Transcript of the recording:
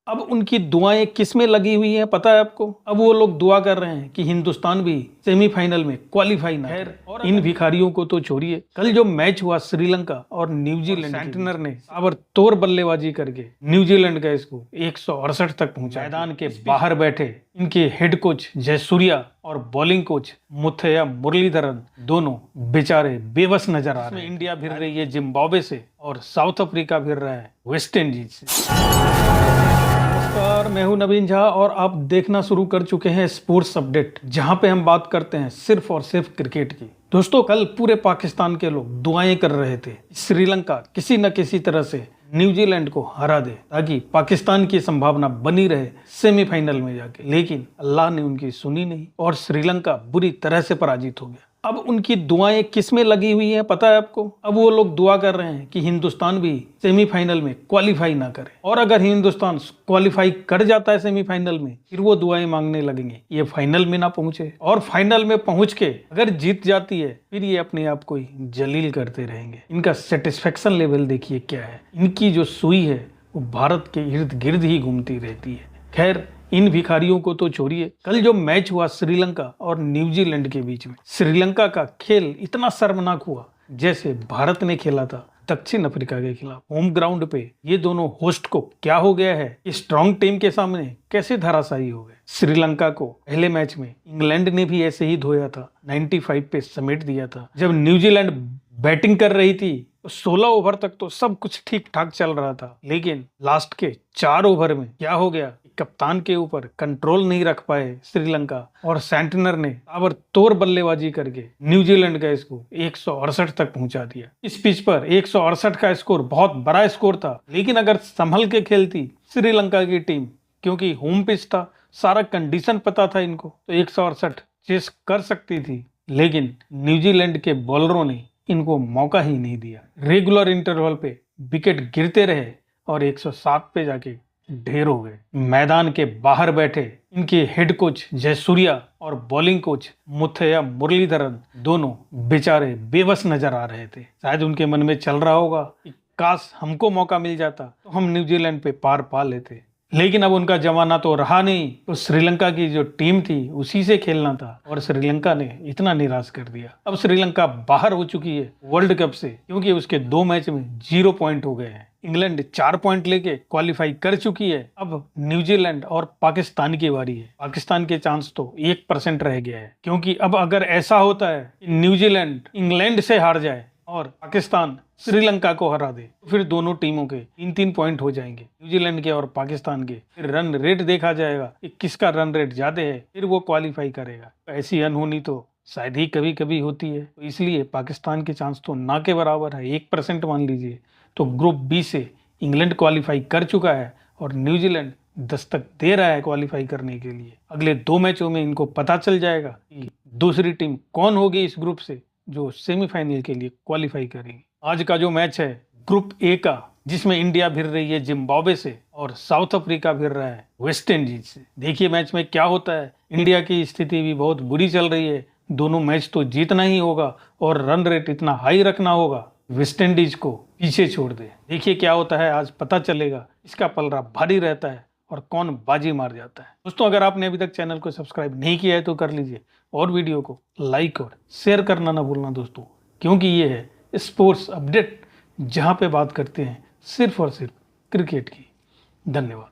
अब उनकी दुआएं किस में लगी हुई हैं पता है आपको? अब वो लोग दुआ कर रहे हैं कि हिंदुस्तान भी सेमीफाइनल में क्वालिफाई ना करे। और इन भिखारियों को तो छोड़िए, कल जो मैच हुआ श्रीलंका और न्यूजीलैंड, सेंटनर ने ताबड़तोड़ बल्लेबाजी करके न्यूजीलैंड का इसको 168 तक पहुंचा। मैदान के बाहर बैठे इनके हेड कोच जयसूर्या और बॉलिंग कोच मुथैया मुरलीधरन दोनों बेचारे बेबस नजर आ रहे हैं। इंडिया भिड़ रही है जिम्बाब्वे से और साउथ अफ्रीका भिड़ रहा है वेस्ट इंडीज से। नमस्कार, मैं हूं नवीन झा और आप देखना शुरू कर चुके हैं स्पोर्ट्स अपडेट, जहां पे हम बात करते हैं सिर्फ और सिर्फ क्रिकेट की। दोस्तों, कल पूरे पाकिस्तान के लोग दुआएं कर रहे थे श्रीलंका किसी न किसी तरह से न्यूजीलैंड को हरा दे ताकि पाकिस्तान की संभावना बनी रहे सेमीफाइनल में जाके, लेकिन अल्लाह ने उनकी सुनी नहीं और श्रीलंका बुरी तरह से पराजित हो गया। अब उनकी दुआएं किस में लगी हुई हैं पता है आपको? अब वो लोग दुआ कर रहे हैं कि हिंदुस्तान भी सेमीफाइनल में क्वालिफाई ना करे, और अगर हिंदुस्तान क्वालिफाई कर जाता है सेमीफाइनल में, फिर वो दुआएं मांगने लगेंगे ये फाइनल में ना पहुंचे, और फाइनल में पहुंच के अगर जीत जाती है फिर ये अपने आप को ही जलील करते रहेंगे। इनका सेटिस्फेक्शन लेवल देखिए क्या है। इनकी जो सुई है वो भारत के इर्द गिर्द ही घूमती रहती है। खैर, इन भिखारियों को तो छोड़िए, कल जो मैच हुआ श्रीलंका और न्यूजीलैंड के बीच में, श्रीलंका का खेल इतना शर्मनाक हुआ जैसे भारत ने खेला था दक्षिण अफ्रीका के खिलाफ होम ग्राउंड पे। ये दोनों होस्ट को क्या हो गया है, स्ट्रॉन्ग टीम के सामने कैसे धराशायी हो गए। श्रीलंका को पहले मैच में इंग्लैंड ने भी ऐसे ही धोया था, 95 पे समेट दिया था। जब न्यूजीलैंड बैटिंग कर रही थी 16 ओवर तक तो सब कुछ ठीक ठाक चल रहा था, लेकिन लास्ट के 4 ओवर में क्या हो गया, कप्तान के ऊपर कंट्रोल नहीं रख पाए श्रीलंका, और सेंटनर ने ताबड़तोड़ बल्लेबाजी करके न्यूजीलैंड का इसको 168 तक पहुंचा दिया। इस पिच पर 168 का स्कोर बहुत बड़ा स्कोर था, लेकिन अगर संभल के खेलती श्रीलंका की टीम, क्योंकि होम पिच था, सारा कंडीशन पता था इनको, तो 168 चेस कर सकती थी, लेकिन न्यूजीलैंड के बॉलरों ने इनको मौका ही नहीं दिया। रेगुलर इंटरवल पे विकेट गिरते रहे और 107 पे जाके ढेर हो गए। मैदान के बाहर बैठे इनके हेड कोच जयसूर्या और बॉलिंग कोच मुथैया मुरलीधरन दोनों बेचारे बेबस नजर आ रहे थे। शायद उनके मन में चल रहा होगा कि काश हमको मौका मिल जाता तो हम न्यूजीलैंड पे पार पा लेते, लेकिन अब उनका जमाना तो रहा नहीं। तो श्रीलंका की जो टीम थी उसी से खेलना था और श्रीलंका ने इतना निराश कर दिया। अब श्रीलंका बाहर हो चुकी है वर्ल्ड कप से, क्योंकि उसके 2 मैच में 0 पॉइंट हो गए हैं। इंग्लैंड 4 पॉइंट लेके क्वालिफाई कर चुकी है। अब न्यूजीलैंड और पाकिस्तान की बारी है। पाकिस्तान के चांस तो 1% रह गया है, क्योंकि अब अगर ऐसा होता है कि न्यूजीलैंड इंग्लैंड से हार जाए और पाकिस्तान श्रीलंका को हरा दे, तो फिर दोनों टीमों के 3-3 पॉइंट हो जाएंगे, न्यूजीलैंड के और पाकिस्तान के। फिर रन रेट देखा जाएगा कि किसका रन रेट ज्यादा है, फिर वो क्वालिफाई करेगा। ऐसी अनहोनी तो शायद ही कभी कभी होती है, तो इसलिए पाकिस्तान के चांस तो ना के बराबर है, 1% मान लीजिए। तो ग्रुप बी से इंग्लैंड क्वालिफाई कर चुका है और न्यूजीलैंड दस्तक दे रहा है क्वालिफाई करने के लिए। अगले 2 मैचों में इनको पता चल जाएगा कि दूसरी टीम कौन होगी इस ग्रुप से जो सेमीफाइनल के लिए क्वालिफाई करेगी। आज का जो मैच है ग्रुप ए का, जिसमें इंडिया भिड़ रही है जिम्बाब्वे से और साउथ अफ्रीका भिड़ रहा है वेस्ट इंडीज से। देखिए मैच में क्या होता है। इंडिया की स्थिति भी बहुत बुरी चल रही है, दोनों मैच तो जीतना ही होगा और रन रेट इतना हाई रखना होगा वेस्ट इंडीज को पीछे छोड़ दे। देखिए क्या होता है, आज पता चलेगा। इसका पलड़ा भारी रहता है और कौन बाजी मार जाता है। दोस्तों, अगर आपने अभी तक चैनल को सब्सक्राइब नहीं किया है तो कर लीजिए, और वीडियो को लाइक और शेयर करना ना भूलना दोस्तों, क्योंकि ये है स्पोर्ट्स अपडेट, जहां पे बात करते हैं सिर्फ और सिर्फ क्रिकेट की। धन्यवाद।